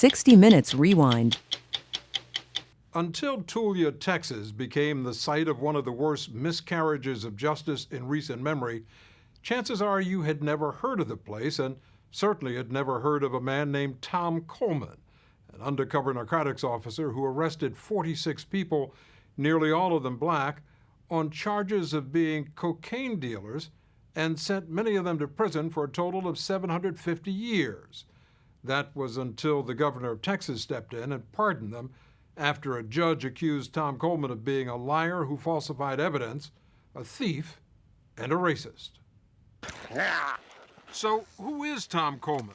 60 Minutes Rewind. Until Tulia, Texas became the site of one of the worst miscarriages of justice in recent memory, chances are you had never heard of the place and certainly had never heard of a man named Tom Coleman, an undercover narcotics officer who arrested 46 people, nearly all of them black, on charges of being cocaine dealers and sent many of them to prison for a total of 750 years. That was until the governor of Texas stepped in and pardoned them after a judge accused Tom Coleman of being a liar who falsified evidence, a thief, and a racist. So, who is Tom Coleman?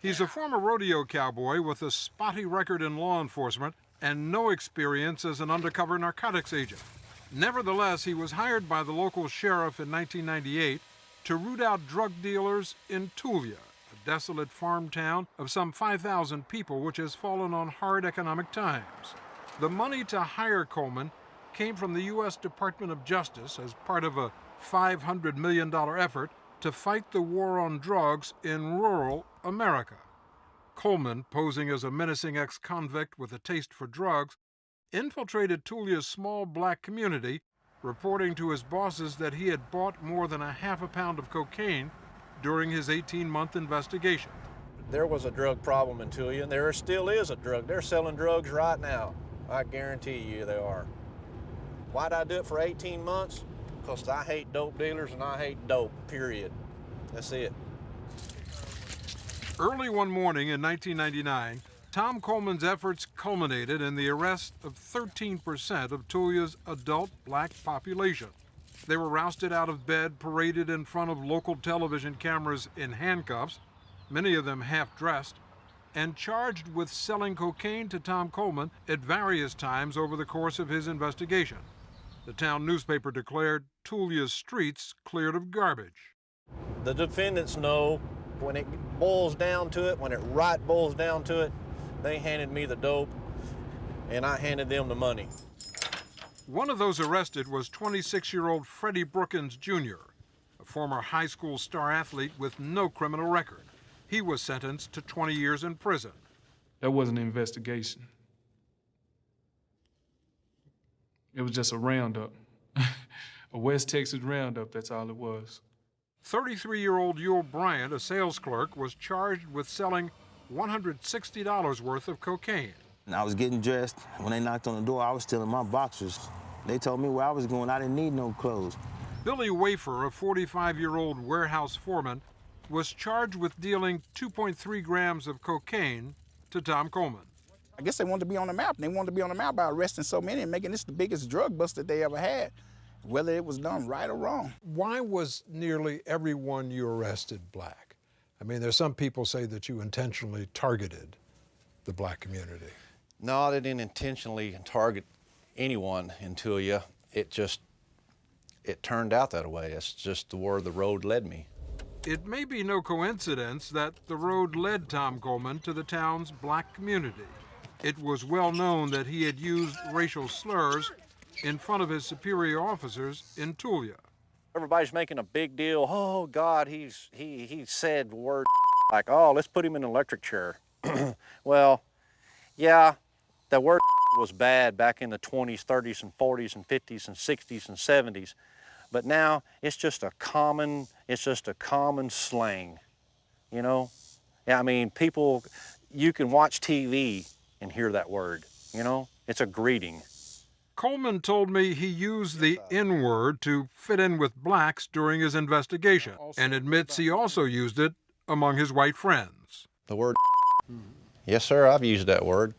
He's a former rodeo cowboy with a spotty record in law enforcement and no experience as an undercover narcotics agent. Nevertheless, he was hired by the local sheriff in 1998 to root out drug dealers in Tulia, a desolate farm town of some 5,000 people which has fallen on hard economic times. The money to hire Coleman came from the U.S. Department of Justice as part of a $500 million effort to fight the war on drugs in rural America. Coleman, posing as a menacing ex-convict with a taste for drugs, infiltrated Tulia's small black community, reporting to his bosses that he had bought more than a half a pound of cocaine during his 18-month investigation. There was a drug problem in Tulia, and there still is a drug. They're selling drugs right now. I guarantee you they are. Why'd I do it for 18 months? Because I hate dope dealers and I hate dope, period. That's it. Early one morning in 1999, Tom Coleman's efforts culminated in the arrest of 13% of Tulia's adult black population. They were rousted out of bed, paraded in front of local television cameras in handcuffs, many of them half-dressed, and charged with selling cocaine to Tom Coleman at various times over the course of his investigation. The town newspaper declared Tulia's streets cleared of garbage. The defendants know when it boils down to it, when it right boils down to it, they handed me the dope and I handed them the money. One of those arrested was 26-year-old Freddie Brookins, Jr., a former high school star athlete with no criminal record. He was sentenced to 20 years in prison. That wasn't an investigation. It was just a roundup. A West Texas roundup, that's all it was. 33-year-old Yule Bryant, a sales clerk, was charged with selling $160 worth of cocaine. I was getting dressed. When they knocked on the door, I was still in my boxers. They told me where I was going. I didn't need no clothes. Billy Wafer, a 45-year-old warehouse foreman, was charged with dealing 2.3 grams of cocaine to Tom Coleman. I guess they wanted to be on the map, and they wanted to be on the map by arresting so many and making this the biggest drug bust that they ever had, whether it was done right or wrong. Why was nearly everyone you arrested black? I mean, there's some people say that you intentionally targeted the black community. No, I didn't intentionally target anyone in Tulia. It turned out that way. It's just where the road led me. It may be no coincidence that the road led Tom Coleman to the town's black community. It was well known that he had used racial slurs in front of his superior officers in Tulia. Everybody's making a big deal. Oh God, he said word like, oh, let's put him in an electric chair. Well, yeah, the word was bad back in the 20s, 30s, and 40s, and 50s, and 60s, and 70s. But now it's just a common slang, you know? Yeah, I mean, people, you can watch TV and hear that word, you know? It's a greeting. Coleman told me he used the N-word to fit in with blacks during his investigation and admits he also used it among his white friends. The word, yes, sir, I've used that word.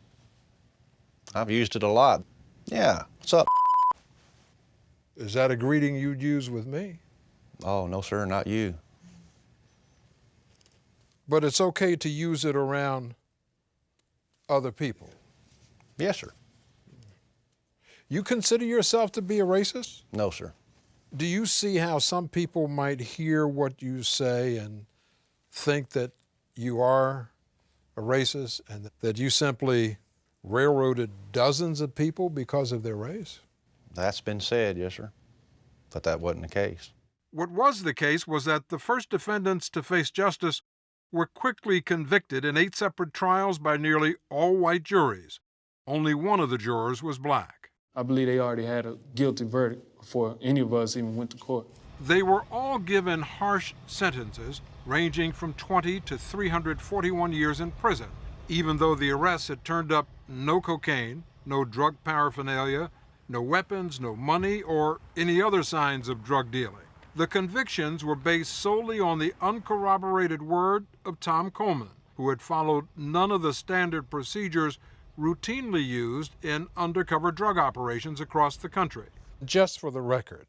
I've used it a lot. Yeah, what's up? Is that a greeting you'd use with me? Oh, no, sir, not you. But it's okay to use it around other people? Yes, sir. You consider yourself to be a racist? No, sir. Do you see how some people might hear what you say and think that you are a racist and that you simply railroaded dozens of people because of their race? That's been said, yes, sir, but that wasn't the case. What was the case was that the first defendants to face justice were quickly convicted in 8 separate trials by nearly all white juries. Only one of the jurors was black. I believe they already had a guilty verdict before any of us even went to court. They were all given harsh sentences ranging from 20 to 341 years in prison, even though the arrests had turned up no cocaine, no drug paraphernalia, no weapons, no money, or any other signs of drug dealing. The convictions were based solely on the uncorroborated word of Tom Coleman, who had followed none of the standard procedures routinely used in undercover drug operations across the country. Just for the record,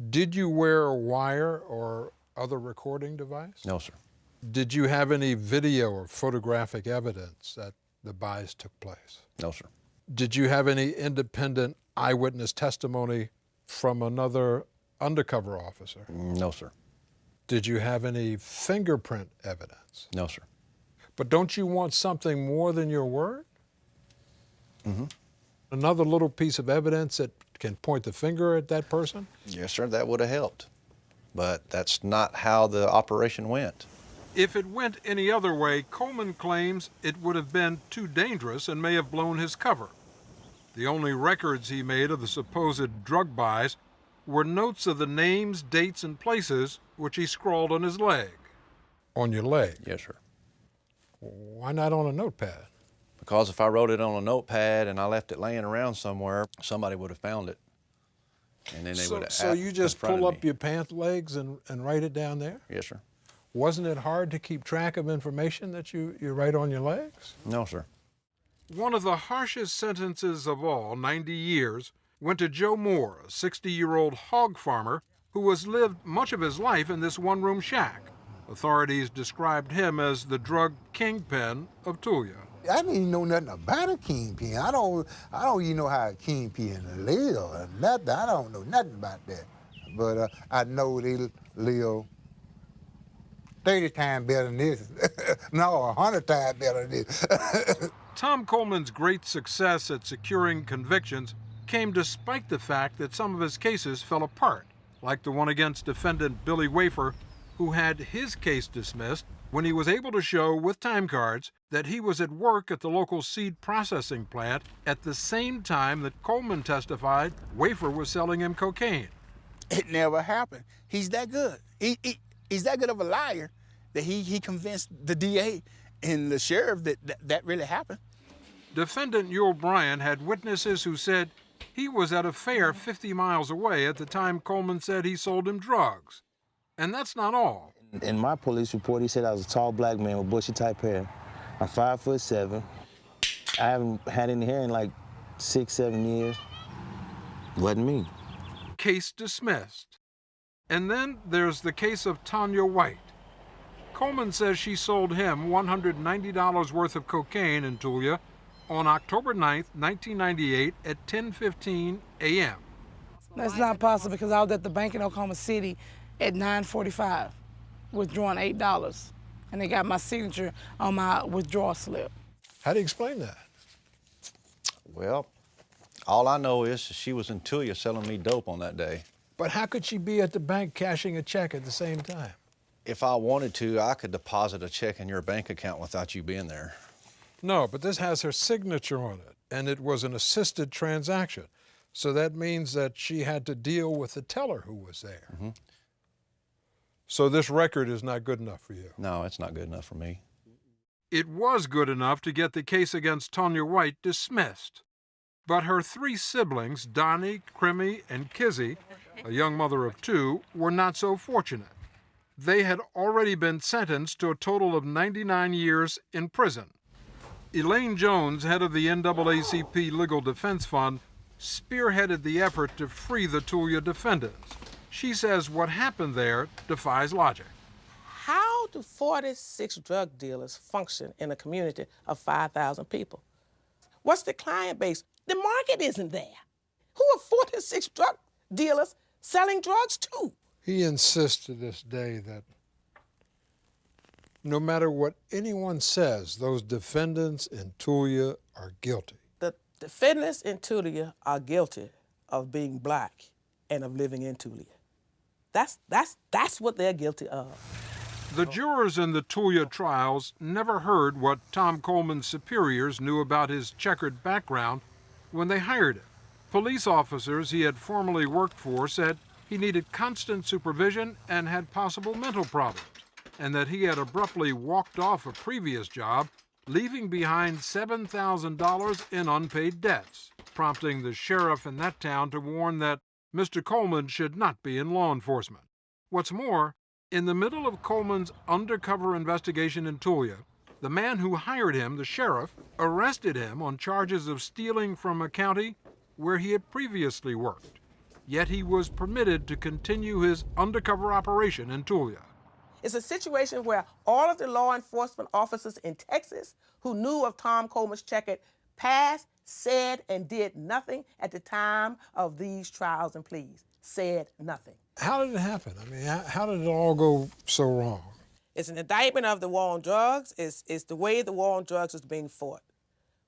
did you wear a wire or other recording device? No, sir. Did you have any video or photographic evidence that the buys took place? No, sir. Did you have any independent eyewitness testimony from another undercover officer? No, sir. Did you have any fingerprint evidence? No, sir. But don't you want something more than your word? Mm-hmm. Another little piece of evidence that can point the finger at that person? Yes, sir, that would have helped. But that's not how the operation went. If it went any other way, Coleman claims it would have been too dangerous and may have blown his cover. The only records he made of the supposed drug buys were notes of the names, dates, and places which he scrawled on his leg. On your leg? Yes, sir. Why not on a notepad? Because if I wrote it on a notepad and I left it laying around somewhere, somebody would have found it. And then they would have So you just pull up me. your pant legs and write it down there? Yes, sir. Wasn't it hard to keep track of information that you write on your legs? No, sir. One of the harshest sentences of all, 90 years, went to Joe Moore, a 60-year-old hog farmer who has lived much of his life in this one-room shack. Authorities described him as the drug kingpin of Tulia. I didn't even know nothing about a kingpin. I don't even know how a kingpin live or nothing. I don't know nothing about that. But I know they live 30 times better than this. No, 100 times better than this. Tom Coleman's great success at securing convictions came despite the fact that some of his cases fell apart, like the one against defendant Billy Wafer, who had his case dismissed when he was able to show with time cards that he was at work at the local seed processing plant at the same time that Coleman testified Wafer was selling him cocaine. It never happened. He's that good. He's that good of a liar that he convinced the DA and the sheriff that really happened. Defendant Yul Bryan had witnesses who said he was at a fair 50 miles away at the time Coleman said he sold him drugs. And that's not all. In my police report, he said I was a tall black man with bushy-type hair. I'm 5'7". I haven't had any hair in like 6-7 years. Wasn't me. Case dismissed. And then there's the case of Tanya White. Coleman says she sold him $190 worth of cocaine in Tulia on October 9th, 1998 at 10:15 a.m. That's not possible because I was at the bank in Oklahoma City at 9:45, withdrawing $8, and they got my signature on my withdrawal slip. How do you explain that? Well, all I know is she was in Tulia selling me dope on that day. But how could she be at the bank cashing a check at the same time? If I wanted to, I could deposit a check in your bank account without you being there. No, but this has her signature on it, and it was an assisted transaction. So that means that she had to deal with the teller who was there. Mm-hmm. So this record is not good enough for you? No, it's not good enough for me. It was good enough to get the case against Tanya White dismissed. But her 3 siblings, Donnie, Crimmy, and Kizzy, a young mother of 2, were not so fortunate. They had already been sentenced to a total of 99 years in prison. Elaine Jones, head of the NAACP Legal Defense Fund, spearheaded the effort to free the Tulia defendants. She says what happened there defies logic. How do 46 drug dealers function in a community of 5,000 people? What's the client base? The market isn't there. Who are 46 drug dealers selling drugs to? He insists to this day that no matter what anyone says, those defendants in Tulia are guilty. The defendants in Tulia are guilty of being black and of living in Tulia. That's what they're guilty of. The jurors in the Tulia trials never heard what Tom Coleman's superiors knew about his checkered background when they hired him. Police officers he had formerly worked for said he needed constant supervision and had possible mental problems, and that he had abruptly walked off a previous job, leaving behind $7,000 in unpaid debts, prompting the sheriff in that town to warn that Mr. Coleman should not be in law enforcement. What's more, in the middle of Coleman's undercover investigation in Tulia, the man who hired him, the sheriff, arrested him on charges of stealing from a county where he had previously worked. Yet he was permitted to continue his undercover operation in Tulia. It's a situation where all of the law enforcement officers in Texas who knew of Tom Coleman's checkered past said and did nothing at the time of these trials and pleas. Said nothing. How did it happen? I mean, how did it all go so wrong? It's an indictment of the war on drugs. It's the way the war on drugs is being fought.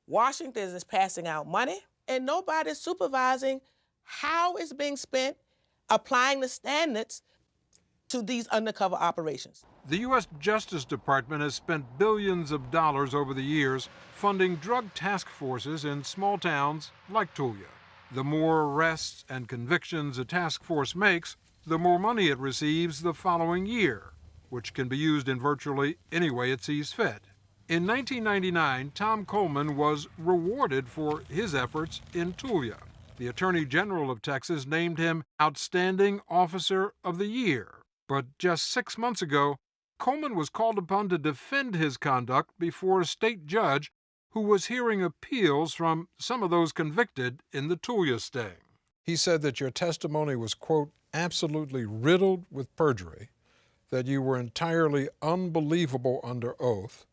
Washington is passing out money, and nobody's supervising how it's being spent, applying the standards to these undercover operations. The U.S. Justice Department has spent billions of dollars over the years funding drug task forces in small towns like Tulia. The more arrests and convictions a task force makes, the more money it receives the following year, which can be used in virtually any way it sees fit. In 1999, Tom Coleman was rewarded for his efforts in Tulia. The Attorney General of Texas named him Outstanding Officer of the Year. But just 6 months ago, Coleman was called upon to defend his conduct before a state judge who was hearing appeals from some of those convicted in the Tulia sting. He said that your testimony was, quote, absolutely riddled with perjury, that you were entirely unbelievable under oath,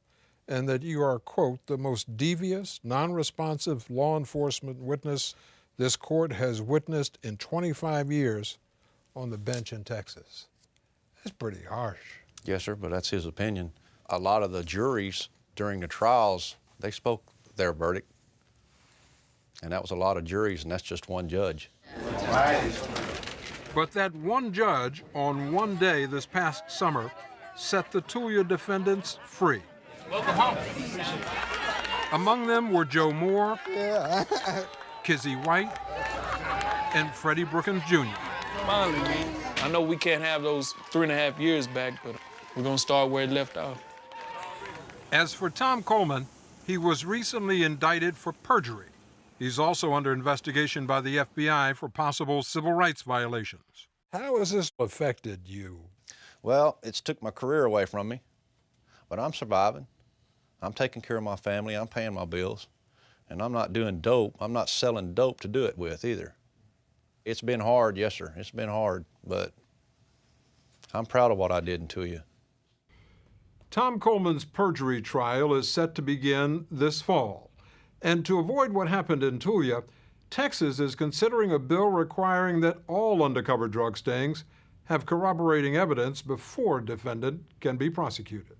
and that you are, quote, the most devious, non-responsive law enforcement witness this court has witnessed in 25 years on the bench in Texas. That's pretty harsh. Yes, sir, but that's his opinion. A lot of the juries during the trials, they spoke their verdict. And that was a lot of juries, and that's just one judge. But that one judge, on one day this past summer, set the Tulia defendants free. Welcome home. Among them were Joe Moore, Kizzy White, and Freddie Brookins Jr. Finally, man. I know we can't have those 3.5 years back, but we're gonna start where it left off. As for Tom Coleman, he was recently indicted for perjury. He's also under investigation by the FBI for possible civil rights violations. How has this affected you? Well, it's took my career away from me, but I'm surviving. I'm taking care of my family, I'm paying my bills, and I'm not doing dope. I'm not selling dope to do it with either. It's been hard, yes, sir. It's been hard, but I'm proud of what I did in Tulia. Tom Coleman's perjury trial is set to begin this fall. And to avoid what happened in Tulia, Texas is considering a bill requiring that all undercover drug stings have corroborating evidence before a defendant can be prosecuted.